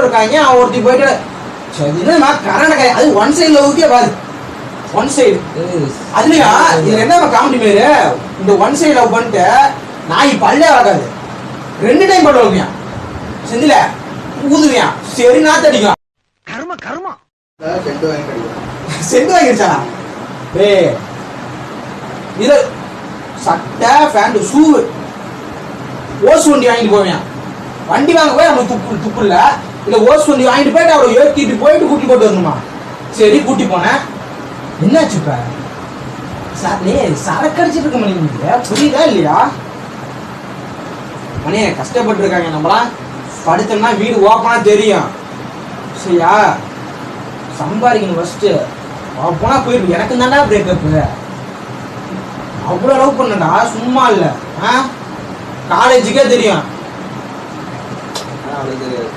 இருக்காங்க. அவன் ஒருத்தி போயிட்டு சரி என்னமா கர்நாடகா அது ஒன் சைடு லவ்க்கே பாரு. ஒன் சைடு அதுலயா இது என்ன காமெடி மாரு. இந்த ஒன் சைடு லவ் பண்ணிட்டு நாய் பல்லே வளர்க்காது. 2 டைம் பல்ல வைப்பியா செந்தில ஊதுவியா சரி நாத்தடிக்கும். கர்ம கர்மா செண்டு வாங்கிடுச்சா டேய் இது சட்டை பேண்ட் ஷூ ஓஸ் வண்டி வாங்கிட்டு போவேன். வண்டி வாங்க போய் நமக்கு துப்பு இல்ல. இல்ல ஓஸ் வண்டி வாங்கிட்டு போயிட்டு அவளை ஏற்றிட்டு போயிட்டு கூட்டி போட்டு வரணுமா. சரி கூட்டி போனேன். என்னாச்சு இப்ப சரக்கு அடிச்சிட்டு இருக்க மணி புரியுதா இல்லையா. மணி கஷ்டப்பட்டு இருக்காங்க. நம்மளாம் படுத்தோம்னா வீடு ஓப்பனா தெரியும். சரியா சம்பாதிக்கணும் ஃபர்ஸ்ட். போனா போயிருக்கு. எனக்கு தாண்டா பிரேக்கப். அவ்வளோ லவ் பண்ணடா சும்மா இல்லை. காலேஜுக்கே தெரியும். அவளுக்கு தெரியாது.